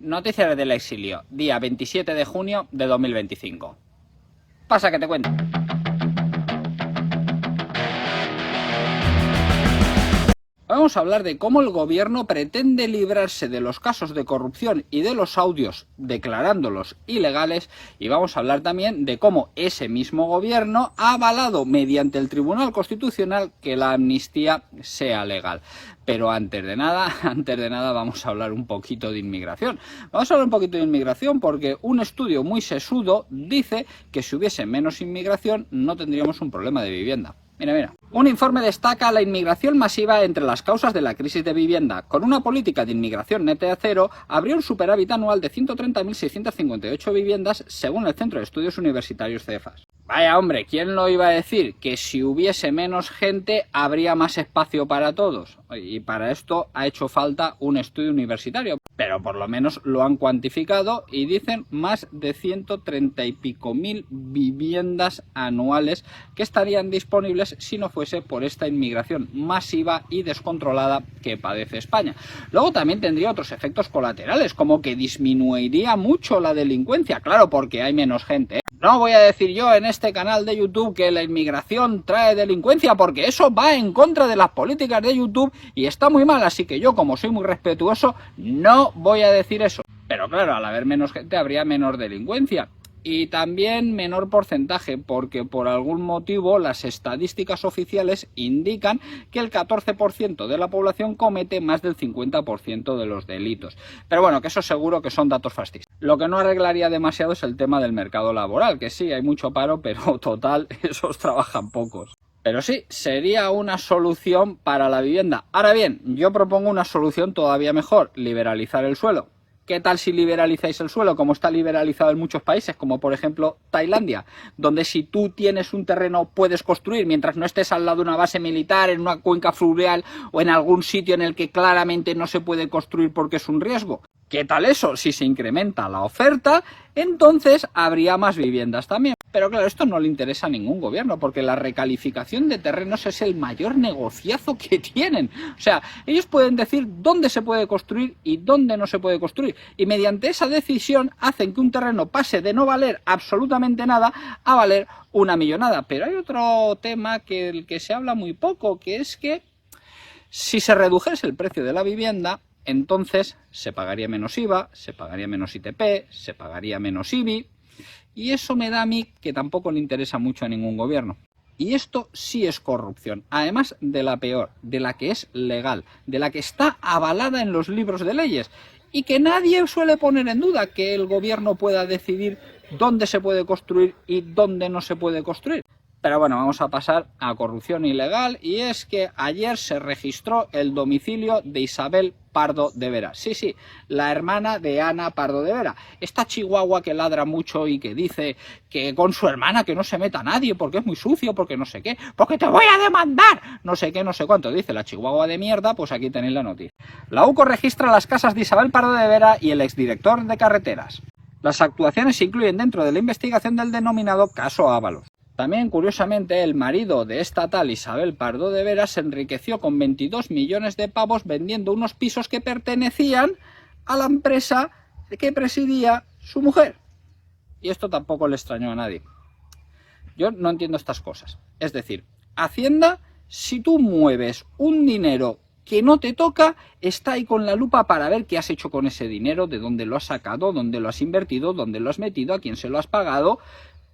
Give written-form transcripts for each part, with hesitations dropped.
Noticias del exilio, día 27 de junio de 2025. Pasa que te cuento. Vamos a hablar de cómo el gobierno pretende librarse de los casos de corrupción y de los audios declarándolos ilegales, y vamos a hablar también de cómo ese mismo gobierno ha avalado mediante el Tribunal Constitucional que la amnistía sea legal. Pero antes de nada vamos a hablar un poquito de inmigración. Vamos a hablar un poquito de inmigración porque un estudio muy sesudo dice que si hubiese menos inmigración no tendríamos un problema de vivienda. Mira. Un informe destaca la inmigración masiva entre las causas de la crisis de vivienda. Con una política de inmigración neta cero, habría un superávit anual de 130.658 viviendas, según el Centro de Estudios Universitarios CEFAS. Vaya hombre, ¿quién lo iba a decir? Que si hubiese menos gente, habría más espacio para todos. Y para esto ha hecho falta un estudio universitario. Pero por lo menos lo han cuantificado y dicen más de 130 y pico mil viviendas anuales que estarían disponibles si no fuese por esta inmigración masiva y descontrolada que padece España. Luego también tendría otros efectos colaterales, como que disminuiría mucho la delincuencia, claro, porque hay menos gente, ¿eh? No voy a decir yo en este canal de YouTube que la inmigración trae delincuencia, porque eso va en contra de las políticas de YouTube y está muy mal, así que yo, como soy muy respetuoso, no voy a decir eso. Pero claro, al haber menos gente habría menor delincuencia. Y también menor porcentaje, porque por algún motivo las estadísticas oficiales indican que el 14% de la población comete más del 50% de los delitos. Pero bueno, que eso seguro que son datos fascistas. Lo que no arreglaría demasiado es el tema del mercado laboral, que sí, hay mucho paro, pero total, esos trabajan pocos. Pero sí, sería una solución para la vivienda. Ahora bien, yo propongo una solución todavía mejor: liberalizar el suelo. ¿Qué tal si liberalizáis el suelo, como está liberalizado en muchos países, como por ejemplo Tailandia, donde si tú tienes un terreno puedes construir mientras no estés al lado de una base militar, en una cuenca fluvial o en algún sitio en el que claramente no se puede construir porque es un riesgo? ¿Qué tal eso? Si se incrementa la oferta, entonces habría más viviendas también. Pero claro, esto no le interesa a ningún gobierno, porque la recalificación de terrenos es el mayor negociazo que tienen. O sea, ellos pueden decir dónde se puede construir y dónde no se puede construir. Y mediante esa decisión hacen que un terreno pase de no valer absolutamente nada a valer una millonada. Pero hay otro tema del que se habla muy poco, que es que si se redujese el precio de la vivienda, entonces se pagaría menos IVA, se pagaría menos ITP, se pagaría menos IBI. Y eso me da a mí que tampoco le interesa mucho a ningún gobierno. Y esto sí es corrupción, además de la peor, de la que es legal, de la que está avalada en los libros de leyes y que nadie suele poner en duda, que el gobierno pueda decidir dónde se puede construir y dónde no se puede construir. Pero bueno, vamos a pasar a corrupción ilegal, y es que ayer se registró el domicilio de Isabel Pardo de Vera. Sí, la hermana de Ana Pardo de Vera. Esta chihuahua que ladra mucho y que dice que con su hermana que no se meta nadie porque es muy sucio, porque no sé qué, porque te voy a demandar, no sé qué, no sé cuánto, dice la chihuahua de mierda. Pues aquí tenéis la noticia. La UCO registra las casas de Isabel Pardo de Vera y el exdirector de carreteras. Las actuaciones se incluyen dentro de la investigación del denominado caso Ábalos. También, curiosamente, el marido de esta tal Isabel Pardo de Vera se enriqueció con 22 millones de pavos vendiendo unos pisos que pertenecían a la empresa que presidía su mujer. Y esto tampoco le extrañó a nadie. Yo no entiendo estas cosas. Es decir, Hacienda, si tú mueves un dinero que no te toca, está ahí con la lupa para ver qué has hecho con ese dinero, de dónde lo has sacado, dónde lo has invertido, dónde lo has metido, a quién se lo has pagado.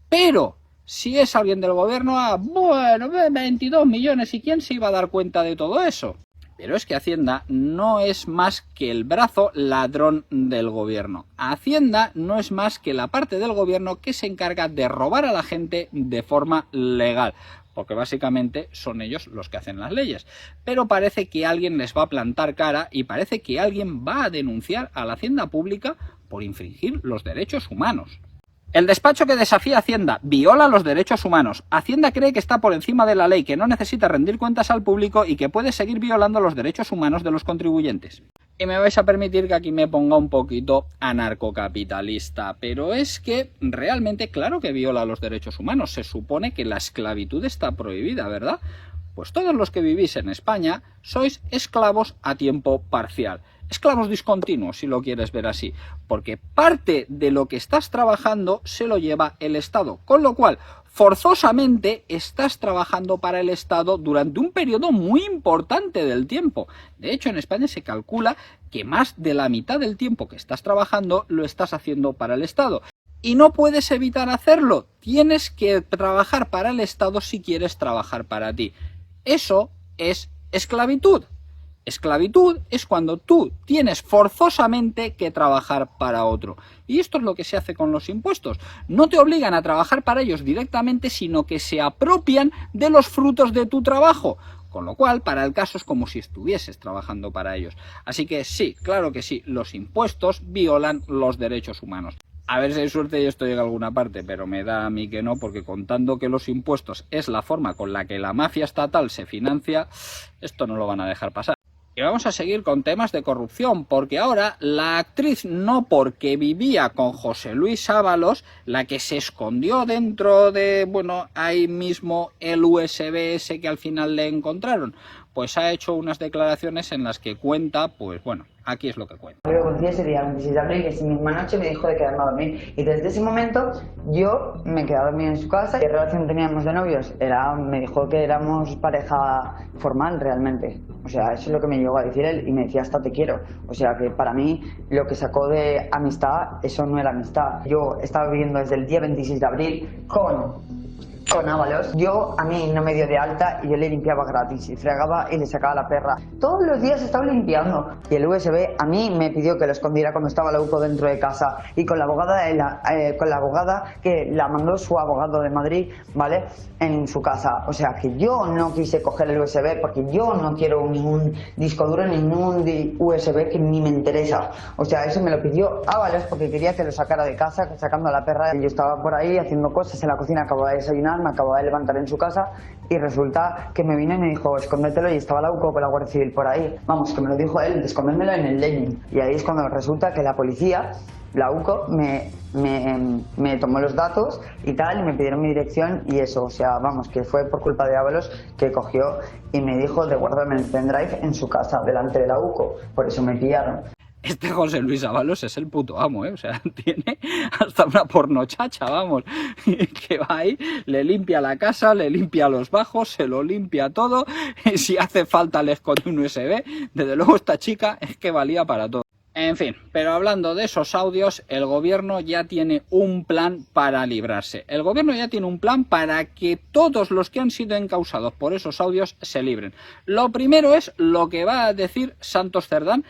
Pero si es alguien del gobierno, bueno, 22 millones, ¿y quién se iba a dar cuenta de todo eso? Pero es que Hacienda no es más que el brazo ladrón del gobierno. Hacienda no es más que la parte del gobierno que se encarga de robar a la gente de forma legal, porque básicamente son ellos los que hacen las leyes. Pero parece que alguien les va a plantar cara y parece que alguien va a denunciar a la Hacienda Pública por infringir los derechos humanos. El despacho que desafía a Hacienda viola los derechos humanos. Hacienda cree que está por encima de la ley, que no necesita rendir cuentas al público y que puede seguir violando los derechos humanos de los contribuyentes. Y me vais a permitir que aquí me ponga un poquito anarcocapitalista, pero es que realmente claro que viola los derechos humanos. Se supone que la esclavitud está prohibida, ¿verdad? Pues todos los que vivís en España sois esclavos a tiempo parcial. esclavos discontinuos, si lo quieres ver así, porque parte de lo que estás trabajando se lo lleva el Estado, con lo cual forzosamente estás trabajando para el Estado durante un periodo muy importante del tiempo. De hecho, en España se calcula que más de la mitad del tiempo que estás trabajando lo estás haciendo para el Estado. Y no puedes evitar hacerlo, tienes que trabajar para el Estado si quieres trabajar para ti. Eso es esclavitud. Esclavitud es cuando tú tienes forzosamente que trabajar para otro. Y esto es lo que se hace con los impuestos. No te obligan a trabajar para ellos directamente, sino que se apropian de los frutos de tu trabajo. Con lo cual, para el caso es como si estuvieses trabajando para ellos. Así que sí, claro que sí, los impuestos violan los derechos humanos. A ver si hay suerte y esto llega a alguna parte, pero me da a mí que no, porque contando que los impuestos es la forma con la que la mafia estatal se financia, esto no lo van a dejar pasar. Y vamos a seguir con temas de corrupción, porque ahora la actriz, no porque vivía con José Luis Ábalos, la que se escondió dentro de, bueno, ahí mismo el USB ese que al final le encontraron, pues ha hecho unas declaraciones en las que cuenta, pues bueno, aquí es lo que cuenta. Lo conocí ese día, el 26 de abril, que esa misma noche me dijo de quedarme a dormir. Y desde ese momento yo me quedé a dormir en su casa. ¿Qué relación teníamos de novios? Me dijo que éramos pareja formal realmente. O sea, eso es lo que me llegó a decir él y me decía hasta te quiero. O sea, que para mí lo que sacó de amistad, eso no era amistad. Yo estaba viviendo desde el día 26 de abril con Ábalos. A mí no me dio de alta y yo le limpiaba gratis y fregaba y le sacaba la perra. Todos los días estaba limpiando. Y el USB a mí me pidió que lo escondiera cuando estaba la UCO dentro de casa y con la abogada que la mandó su abogado de Madrid, ¿vale? En su casa. O sea que yo no quise coger el USB porque yo no quiero ningún disco duro, ningún USB que ni me interesa. O sea, eso me lo pidió Ábalos porque quería que lo sacara de casa, sacando a la perra. Y yo estaba por ahí haciendo cosas en la cocina, acababa de desayunar, me acababa de levantar en su casa y resulta que me vino y me dijo escóndetelo y estaba la UCO con la Guardia Civil por ahí. Vamos, que me lo dijo él, de escondérmelo en el Lenin. Y ahí es cuando resulta que la policía, la UCO, me tomó los datos y tal y me pidieron mi dirección y eso. O sea, vamos, que fue por culpa de Ábalos que cogió y me dijo de guardarme el pendrive en su casa, delante de la UCO. Por eso me pillaron. Este José Luis Ábalos es el puto amo, ¿eh? O sea, tiene hasta una pornochacha, vamos, que va ahí, le limpia la casa, le limpia los bajos, se lo limpia todo, y si hace falta le esconde un USB. Desde luego esta chica es que valía para todo. En fin, pero hablando de esos audios, el gobierno ya tiene un plan para librarse. El gobierno ya tiene un plan para que todos los que han sido encausados por esos audios se libren. Lo primero es lo que va a decir Santos Cerdán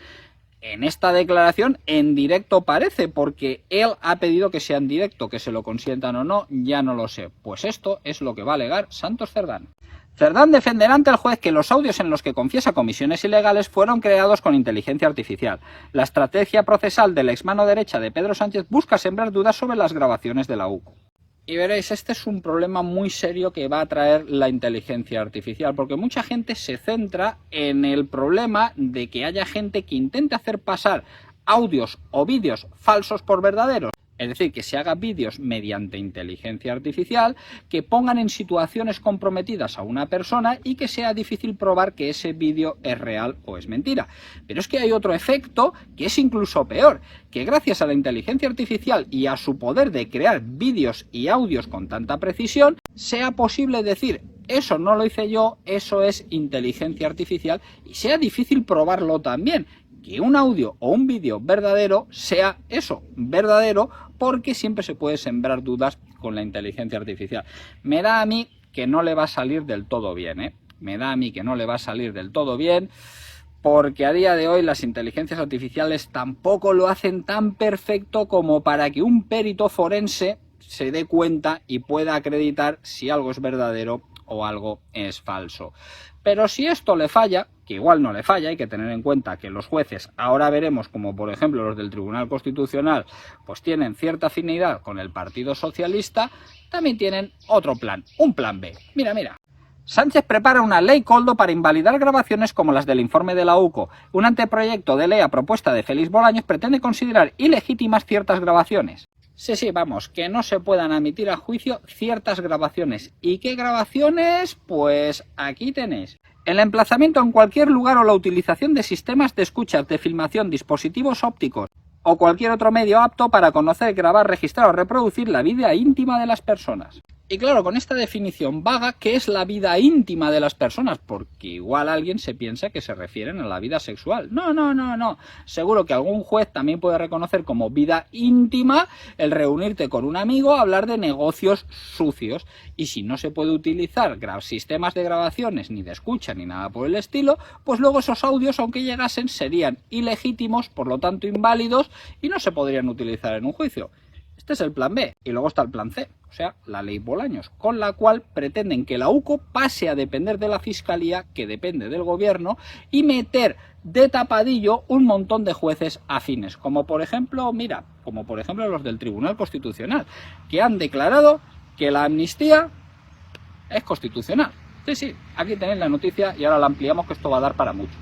en esta declaración en directo, parece, porque él ha pedido que sea en directo, que se lo consientan o no, ya no lo sé. Pues esto es lo que va a alegar Santos Cerdán. Cerdán defenderá ante el juez que los audios en los que confiesa comisiones ilegales fueron creados con inteligencia artificial. La estrategia procesal de la exmano derecha de Pedro Sánchez busca sembrar dudas sobre las grabaciones de la UCO. Y veréis, este es un problema muy serio que va a traer la inteligencia artificial, porque mucha gente se centra en el problema de que haya gente que intente hacer pasar audios o vídeos falsos por verdaderos. Es decir, que se haga vídeos mediante inteligencia artificial que pongan en situaciones comprometidas a una persona y que sea difícil probar que ese vídeo es real o es mentira. Pero es que hay otro efecto que es incluso peor, que gracias a la inteligencia artificial y a su poder de crear vídeos y audios con tanta precisión, sea posible decir eso no lo hice yo, eso es inteligencia artificial, y sea difícil probarlo también. Que un audio o un vídeo verdadero sea eso, verdadero, porque siempre se puede sembrar dudas con la inteligencia artificial. Me da a mí que no le va a salir del todo bien, ¿eh? Me da a mí que no le va a salir del todo bien, porque a día de hoy las inteligencias artificiales tampoco lo hacen tan perfecto como para que un perito forense se dé cuenta y pueda acreditar si algo es verdadero o algo es falso. Pero si esto le falla, que igual no le falla, hay que tener en cuenta que los jueces, ahora veremos como por ejemplo los del Tribunal Constitucional, pues tienen cierta afinidad con el Partido Socialista, también tienen otro plan, un plan B. Mira, mira. Sánchez prepara una ley Koldo para invalidar grabaciones como las del informe de la UCO. Un anteproyecto de ley a propuesta de Félix Bolaños pretende considerar ilegítimas ciertas grabaciones. Sí, vamos, que no se puedan admitir a juicio ciertas grabaciones. ¿Y qué grabaciones? Pues aquí tenéis. El emplazamiento en cualquier lugar o la utilización de sistemas de escucha, de filmación, dispositivos ópticos o cualquier otro medio apto para conocer, grabar, registrar o reproducir la vida íntima de las personas. Y claro, con esta definición vaga, ¿qué es la vida íntima de las personas? Porque igual alguien se piensa que se refieren a la vida sexual. No, no, no, no. Seguro que algún juez también puede reconocer como vida íntima el reunirte con un amigo a hablar de negocios sucios. Y si no se puede utilizar sistemas de grabaciones, ni de escucha, ni nada por el estilo, pues luego esos audios, aunque llegasen, serían ilegítimos, por lo tanto inválidos, y no se podrían utilizar en un juicio. Este es el plan B. Y luego está el plan C, o sea, la ley Bolaños, con la cual pretenden que la UCO pase a depender de la Fiscalía, que depende del Gobierno, y meter de tapadillo un montón de jueces afines, como por ejemplo, mira, como por ejemplo los del Tribunal Constitucional, que han declarado que la amnistía es constitucional. Sí, sí, aquí tenéis la noticia y ahora la ampliamos, que esto va a dar para mucho.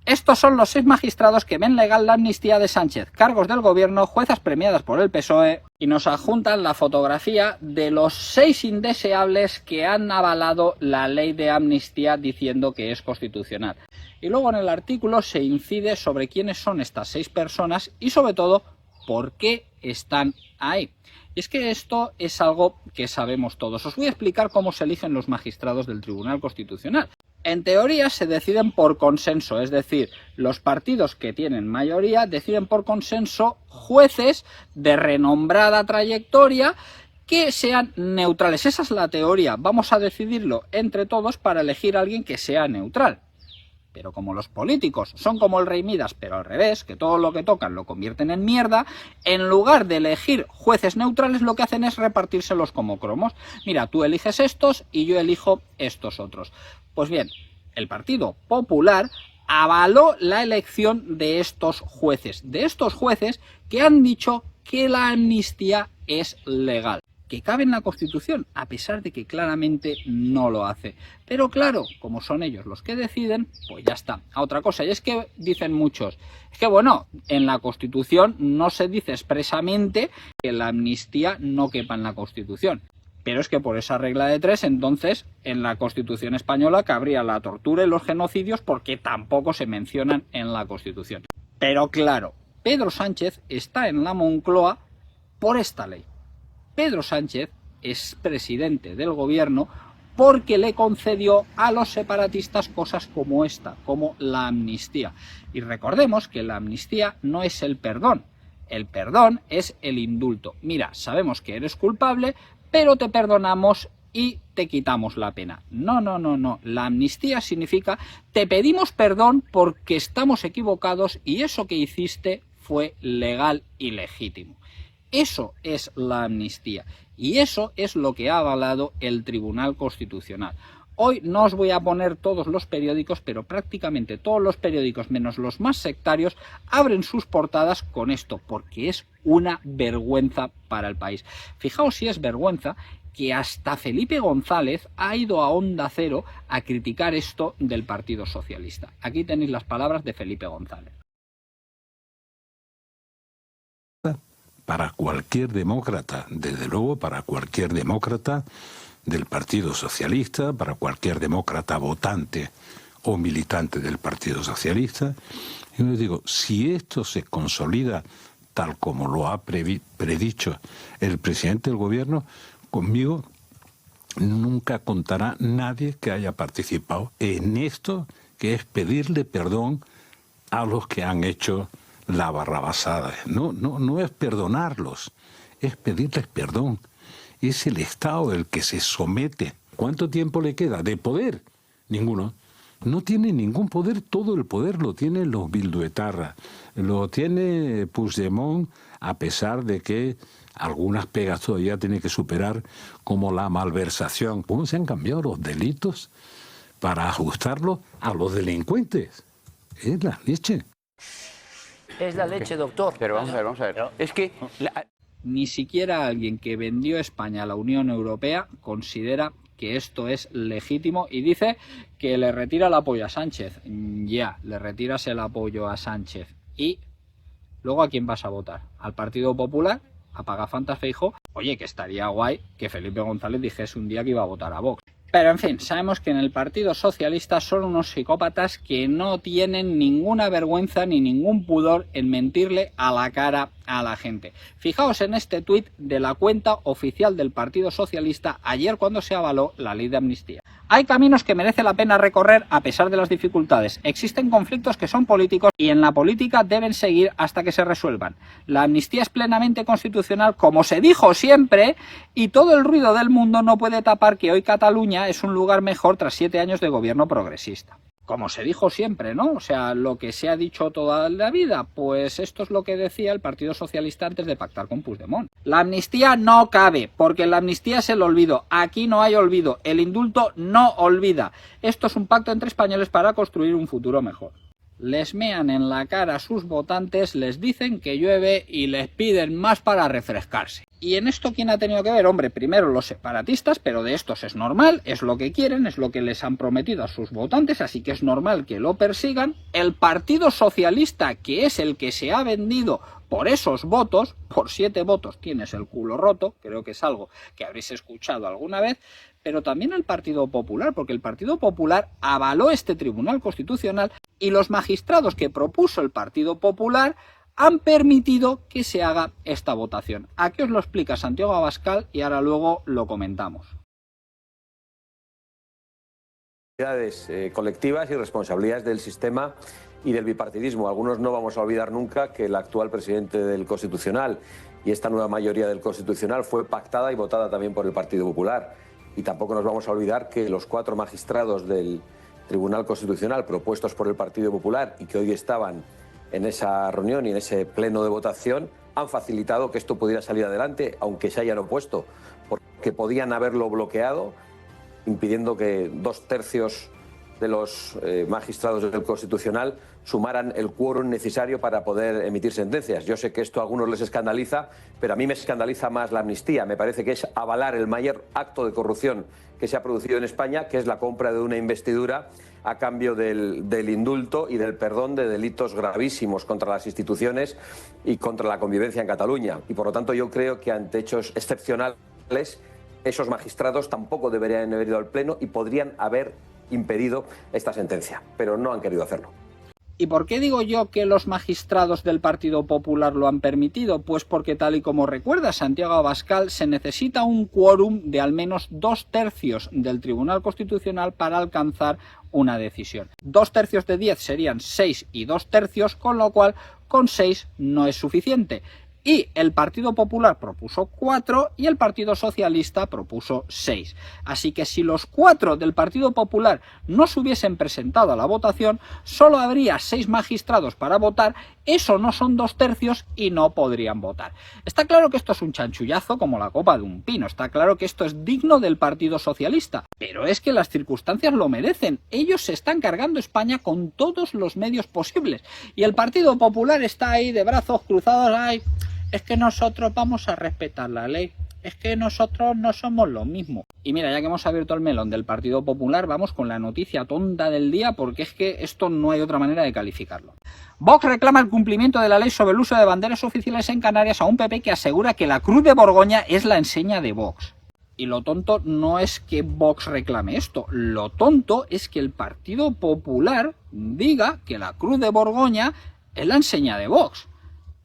Estos son los 6 magistrados que ven legal la amnistía de Sánchez, cargos del gobierno, juezas premiadas por el PSOE, y nos adjuntan la fotografía de los 6 indeseables que han avalado la ley de amnistía diciendo que es constitucional. Y luego en el artículo se incide sobre quiénes son estas 6 personas y sobre todo por qué están ahí. Y es que esto es algo que sabemos todos. Os voy a explicar cómo se eligen los magistrados del Tribunal Constitucional. En teoría se deciden por consenso, es decir, los partidos que tienen mayoría deciden por consenso jueces de renombrada trayectoria que sean neutrales. Esa es la teoría. Vamos a decidirlo entre todos para elegir a alguien que sea neutral. Pero como los políticos son como el rey Midas, pero al revés, que todo lo que tocan lo convierten en mierda, en lugar de elegir jueces neutrales lo que hacen es repartírselos como cromos. Mira, tú eliges estos y yo elijo estos otros. Pues bien, el Partido Popular avaló la elección de estos jueces que han dicho que la amnistía es legal, que cabe en la Constitución, a pesar de que claramente no lo hace. Pero claro, como son ellos los que deciden, pues ya está. A otra cosa, y es que dicen muchos, es que bueno, en la Constitución no se dice expresamente que la amnistía no quepa en la Constitución. Pero es que por esa regla de 3, entonces, en la Constitución española cabría la tortura y los genocidios porque tampoco se mencionan en la Constitución. Pero claro, Pedro Sánchez está en la Moncloa por esta ley. Pedro Sánchez es presidente del gobierno porque le concedió a los separatistas cosas como esta, como la amnistía. Y recordemos que la amnistía no es el perdón es el indulto. Mira, sabemos que eres culpable, pero te perdonamos y te quitamos la pena. No, no, no, no. La amnistía significa te pedimos perdón porque estamos equivocados y eso que hiciste fue legal y legítimo. Eso es la amnistía y eso es lo que ha avalado el Tribunal Constitucional. Hoy no os voy a poner todos los periódicos, pero prácticamente todos los periódicos, menos los más sectarios, abren sus portadas con esto, porque es una vergüenza para el país. Fijaos si es vergüenza que hasta Felipe González ha ido a Onda Cero a criticar esto del Partido Socialista. Aquí tenéis las palabras de Felipe González. Para cualquier demócrata, desde luego para cualquier demócrata del Partido Socialista, para cualquier demócrata votante o militante del Partido Socialista. Y yo les digo, si esto se consolida tal como lo ha predicho el presidente del gobierno, conmigo nunca contará nadie que haya participado en esto, que es pedirle perdón a los que han hecho la barrabasada. No es perdonarlos, es pedirles perdón. Es el Estado el que se somete. ¿Cuánto tiempo le queda de poder? Ninguno. No tiene ningún poder, todo el poder lo tienen los bilduetarras. Lo tiene Puigdemont, a pesar de que algunas pegas todavía tiene que superar, como la malversación. ¿Cómo se han cambiado los delitos para ajustarlos a los delincuentes? Es la leche. Es la leche, doctor. Pero vamos a ver. Es que... Ni siquiera alguien que vendió España a la Unión Europea considera que esto es legítimo y dice que le retira el apoyo a Sánchez. Ya, le retiras el apoyo a Sánchez. Y luego, ¿a quién vas a votar? ¿Al Partido Popular? ¿A Pagafantas Feijóo? Oye, que estaría guay que Felipe González dijese un día que iba a votar a Vox. Pero en fin, sabemos que en el Partido Socialista son unos psicópatas que no tienen ninguna vergüenza ni ningún pudor en mentirle a la cara a la gente. Fijaos en este tuit de la cuenta oficial del Partido Socialista ayer cuando se avaló la ley de amnistía. Hay caminos que merece la pena recorrer a pesar de las dificultades. Existen conflictos que son políticos y en la política deben seguir hasta que se resuelvan. La amnistía es plenamente constitucional, como se dijo siempre, y todo el ruido del mundo no puede tapar que hoy Cataluña es un lugar mejor tras 7 años de gobierno progresista. Como se dijo siempre, ¿no? O sea, lo que se ha dicho toda la vida, pues esto es lo que decía el Partido Socialista antes de pactar con Puigdemont. La amnistía no cabe, porque la amnistía es el olvido. Aquí no hay olvido. El indulto no olvida. Esto es un pacto entre españoles para construir un futuro mejor. Les mean en la cara a sus votantes, les dicen que llueve y les piden más para refrescarse. ¿Y en esto quién ha tenido que ver? Hombre, primero los separatistas, pero de estos es normal, es lo que quieren, es lo que les han prometido a sus votantes, así que es normal que lo persigan. El Partido Socialista, que es el que se ha vendido por esos votos, por 7 votos tienes el culo roto, creo que es algo que habréis escuchado alguna vez, pero también el Partido Popular, porque el Partido Popular avaló este Tribunal Constitucional y los magistrados que propuso el Partido Popular han permitido que se haga esta votación. Aquí os lo explica Santiago Abascal y ahora luego lo comentamos. Colectivas y responsabilidades del sistema y del bipartidismo. Algunos no vamos a olvidar nunca que el actual presidente del Constitucional y esta nueva mayoría del Constitucional fue pactada y votada también por el Partido Popular. Y tampoco nos vamos a olvidar que los 4 magistrados del Tribunal Constitucional propuestos por el Partido Popular y que hoy estaban en esa reunión y en ese pleno de votación han facilitado que esto pudiera salir adelante, aunque se hayan opuesto, porque podían haberlo bloqueado, impidiendo que 2/3 de los magistrados del Constitucional sumaran el quórum necesario para poder emitir sentencias. Yo sé que esto a algunos les escandaliza, pero a mí me escandaliza más la amnistía. Me parece que es avalar el mayor acto de corrupción que se ha producido en España, que es la compra de una investidura a cambio del indulto y del perdón de delitos gravísimos contra las instituciones y contra la convivencia en Cataluña. Y por lo tanto yo creo que ante hechos excepcionales esos magistrados tampoco deberían haber ido al Pleno y podrían haber impedido esta sentencia, pero no han querido hacerlo. ¿Y por qué digo yo que los magistrados del Partido Popular lo han permitido? Pues porque, tal y como recuerda Santiago Abascal, se necesita un quórum de al menos 2/3 del Tribunal Constitucional para alcanzar una decisión. 2/3 de 10 serían 6 y 2/3, con lo cual con 6 no es suficiente. Y el Partido Popular propuso 4 y el Partido Socialista propuso 6. Así que si los 4 del Partido Popular no se hubiesen presentado a la votación, solo habría 6 magistrados para votar, eso no son 2/3 y no podrían votar. Está claro que esto es un chanchullazo como la copa de un pino, está claro que esto es digno del Partido Socialista, pero es que las circunstancias lo merecen. Ellos se están cargando España con todos los medios posibles y el Partido Popular está ahí de brazos cruzados, ¡ay! Es que nosotros vamos a respetar la ley, es que nosotros no somos lo mismo. Y mira, ya que hemos abierto el melón del Partido Popular, vamos con la noticia tonta del día, porque es que esto no hay otra manera de calificarlo. Vox reclama el cumplimiento de la ley sobre el uso de banderas oficiales en Canarias a un PP que asegura que la Cruz de Borgoña es la enseña de Vox. Y lo tonto no es que Vox reclame esto, lo tonto es que el Partido Popular diga que la Cruz de Borgoña es la enseña de Vox.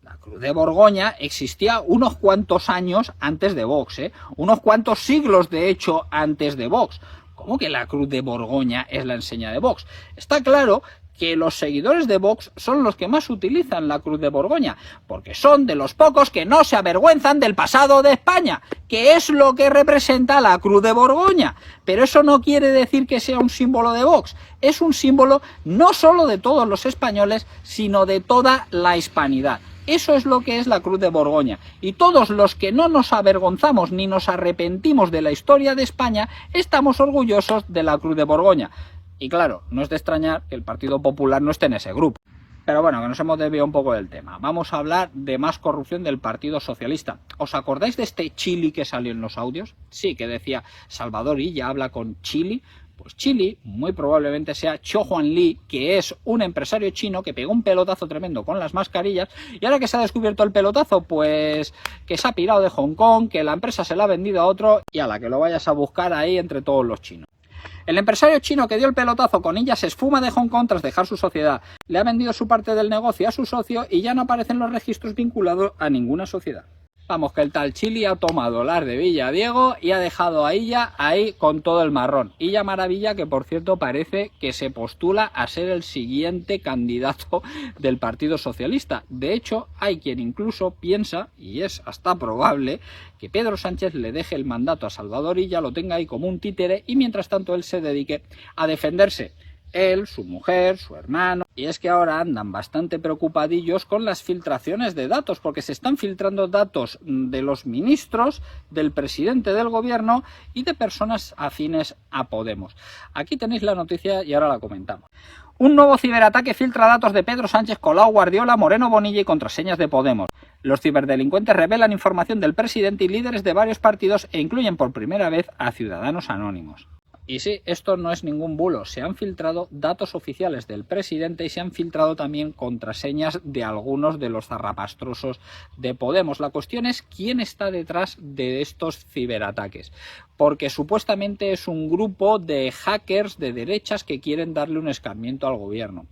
La Cruz de Borgoña existía unos cuantos años antes de Vox, unos cuantos siglos de hecho antes de Vox. ¿Cómo que la Cruz de Borgoña es la enseña de Vox? Está claro que los seguidores de Vox son los que más utilizan la Cruz de Borgoña, porque son de los pocos que no se avergüenzan del pasado de España, que es lo que representa la Cruz de Borgoña. Pero eso no quiere decir que sea un símbolo de Vox, es un símbolo no solo de todos los españoles, sino de toda la hispanidad. Eso es lo que es la Cruz de Borgoña. Y todos los que no nos avergonzamos ni nos arrepentimos de la historia de España, estamos orgullosos de la Cruz de Borgoña. Y claro, no es de extrañar que el Partido Popular no esté en ese grupo. Pero bueno, que nos hemos desviado un poco del tema. Vamos a hablar de más corrupción del Partido Socialista. ¿Os acordáis de este Chili que salió en los audios? Sí, que decía Salvador Illa habla con Chili. Pues Chili muy probablemente sea Cho Juan Lee, que es un empresario chino que pegó un pelotazo tremendo con las mascarillas y ahora que se ha descubierto el pelotazo, pues que se ha pirado de Hong Kong, que la empresa se la ha vendido a otro y a la que lo vayas a buscar ahí entre todos los chinos. El empresario chino que dio el pelotazo con ella se esfuma de Hong Kong tras dejar su sociedad. Le ha vendido su parte del negocio a su socio y ya no aparecen los registros vinculados a ninguna sociedad. Vamos, que el tal Chili ha tomado las de Villadiego y ha dejado a Illa ahí con todo el marrón. Illa Maravilla, que por cierto parece que se postula a ser el siguiente candidato del Partido Socialista. De hecho, hay quien incluso piensa, y es hasta probable, que Pedro Sánchez le deje el mandato a Salvador Illa, lo tenga ahí como un títere y mientras tanto él se dedique a defenderse. Él, su mujer, su hermano. Y es que ahora andan bastante preocupadillos con las filtraciones de datos, porque se están filtrando datos de los ministros, del presidente del gobierno y de personas afines a Podemos. Aquí tenéis la noticia y ahora la comentamos. Un nuevo ciberataque filtra datos de Pedro Sánchez, Colau, Guardiola, Moreno Bonilla y contraseñas de Podemos. Los ciberdelincuentes revelan información del presidente y líderes de varios partidos e incluyen por primera vez a Ciudadanos Anónimos. Y sí, esto no es ningún bulo, se han filtrado datos oficiales del presidente y se han filtrado también contraseñas de algunos de los zarrapastrosos de Podemos. La cuestión es quién está detrás de estos ciberataques, porque supuestamente es un grupo de hackers de derechas que quieren darle un escarmiento al gobierno.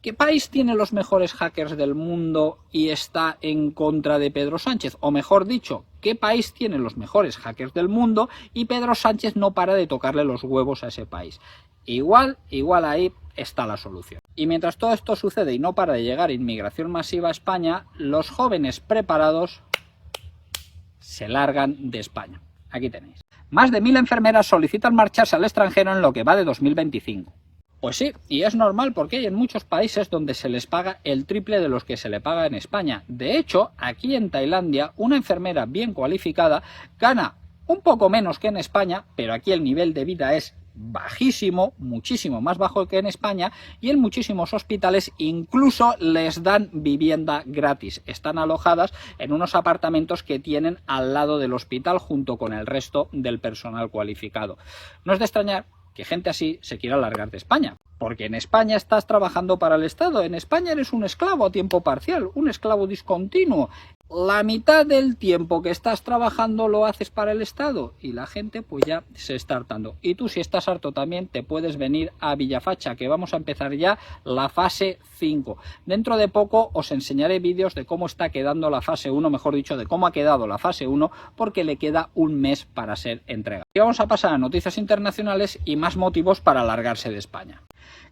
¿Qué país tiene los mejores hackers del mundo y está en contra de Pedro Sánchez? O mejor dicho, ¿qué país tiene los mejores hackers del mundo y Pedro Sánchez no para de tocarle los huevos a ese país? Igual ahí está la solución. Y mientras todo esto sucede y no para de llegar inmigración masiva a España, los jóvenes preparados se largan de España. Aquí tenéis. Más de 1000 enfermeras solicitan marcharse al extranjero en lo que va de 2025. Pues sí, y es normal porque hay en muchos países donde se les paga el triple de los que se le paga en España. De hecho, aquí en Tailandia, una enfermera bien cualificada gana un poco menos que en España, pero aquí el nivel de vida es bajísimo, muchísimo más bajo que en España, y en muchísimos hospitales incluso les dan vivienda gratis. Están alojadas en unos apartamentos que tienen al lado del hospital junto con el resto del personal cualificado. No es de extrañar que gente así se quiera largar de España, porque en España estás trabajando para el Estado, en España eres un esclavo a tiempo parcial, un esclavo discontinuo. La mitad del tiempo que estás trabajando lo haces para el Estado y la gente pues ya se está hartando. Y tú si estás harto también te puedes venir a Villafacha, que vamos a empezar ya la fase 5. Dentro de poco os enseñaré vídeos de cómo está quedando la fase 1, mejor dicho, de cómo ha quedado la fase 1, porque le queda un mes para ser entregada. Y vamos a pasar a noticias internacionales y más motivos para largarse de España.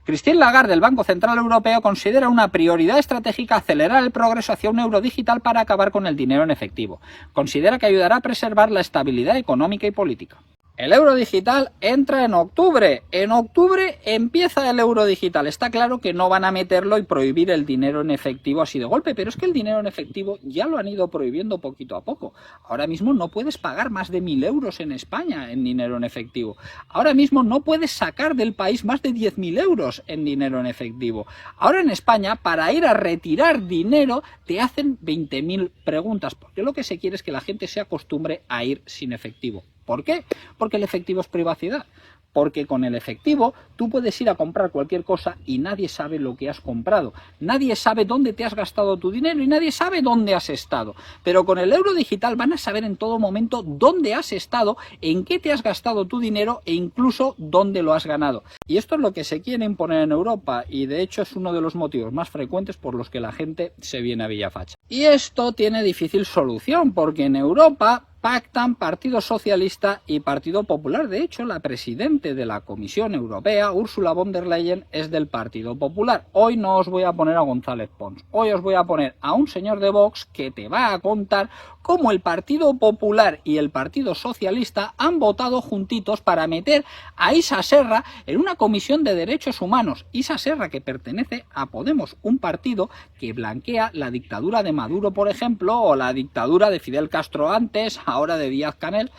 Christine Lagarde del Banco Central Europeo considera una prioridad estratégica acelerar el progreso hacia un euro digital para acabar con el dinero en efectivo. Considera que ayudará a preservar la estabilidad económica y política. El euro digital entra en octubre. En octubre empieza el euro digital. Está claro que no van a meterlo y prohibir el dinero en efectivo así de golpe, pero es que el dinero en efectivo ya lo han ido prohibiendo poquito a poco. Ahora mismo no puedes pagar más de 1000 euros en España en dinero en efectivo. Ahora mismo no puedes sacar del país más de 10.000 euros en dinero en efectivo. Ahora en España, para ir a retirar dinero, te hacen 20.000 preguntas, porque lo que se quiere es que la gente se acostumbre a ir sin efectivo. ¿Por qué? Porque el efectivo es privacidad. Porque con el efectivo tú puedes ir a comprar cualquier cosa y nadie sabe lo que has comprado. Nadie sabe dónde te has gastado tu dinero y nadie sabe dónde has estado. Pero con el euro digital van a saber en todo momento dónde has estado, en qué te has gastado tu dinero e incluso dónde lo has ganado. Y esto es lo que se quiere imponer en Europa y de hecho es uno de los motivos más frecuentes por los que la gente se viene a Villafacha. Y esto tiene difícil solución porque en Europa pactan Partido Socialista y Partido Popular. De hecho, la presidenta de la Comisión Europea, Ursula von der Leyen, es del Partido Popular. Hoy no os voy a poner a González Pons. Hoy os voy a poner a un señor de Vox que te va a contar cómo el Partido Popular y el Partido Socialista han votado juntitos para meter a Isa Serra en una comisión de derechos humanos. Isa Serra, que pertenece a Podemos, un partido que blanquea la dictadura de Maduro, por ejemplo, o la dictadura de Fidel Castro antes, ahora de Díaz-Canel.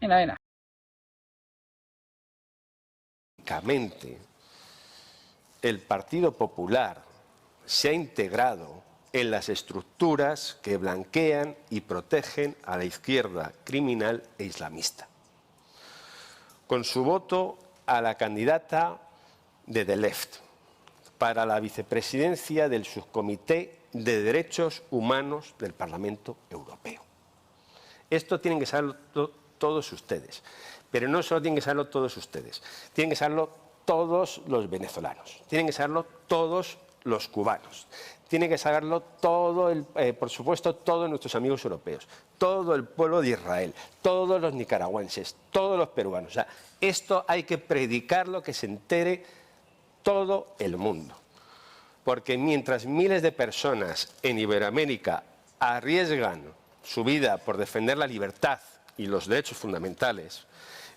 Mira. El Partido Popular se ha integrado en las estructuras que blanquean y protegen a la izquierda criminal e islamista. Con su voto a la candidata de The Left para la vicepresidencia del Subcomité de Derechos Humanos del Parlamento Europeo. Esto tienen que saberlo todos ustedes. Pero no solo tienen que saberlo todos ustedes, tienen que saberlo todos los venezolanos, tienen que saberlo todos los cubanos, tienen que saberlo todo, por supuesto, todos nuestros amigos europeos, todo el pueblo de Israel, todos los nicaragüenses, todos los peruanos. O sea, esto hay que predicarlo, que se entere todo el mundo. Porque mientras miles de personas en Iberoamérica arriesgan su vida por defender la libertad y los derechos fundamentales,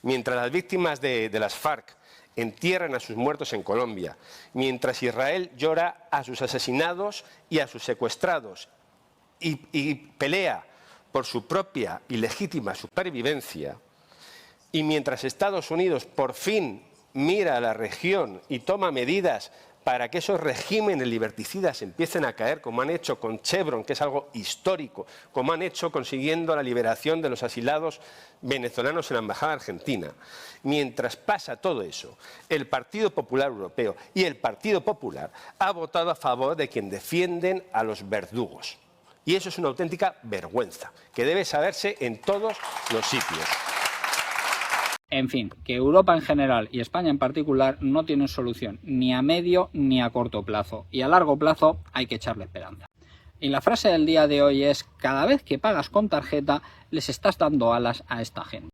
mientras las víctimas de las FARC entierran a sus muertos en Colombia, mientras Israel llora a sus asesinados y a sus secuestrados y pelea por su propia y legítima supervivencia, y mientras Estados Unidos por fin mira a la región y toma medidas para que esos regímenes liberticidas empiecen a caer, como han hecho con Chevron, que es algo histórico, como han hecho consiguiendo la liberación de los asilados venezolanos en la Embajada Argentina. Mientras pasa todo eso, el Partido Popular Europeo y el Partido Popular ha votado a favor de quien defienden a los verdugos. Y eso es una auténtica vergüenza, que debe saberse en todos los sitios. En fin, que Europa en general y España en particular no tienen solución ni a medio ni a corto plazo, y a largo plazo hay que echarle esperanza. Y la frase del día de hoy es: cada vez que pagas con tarjeta les estás dando alas a esta gente.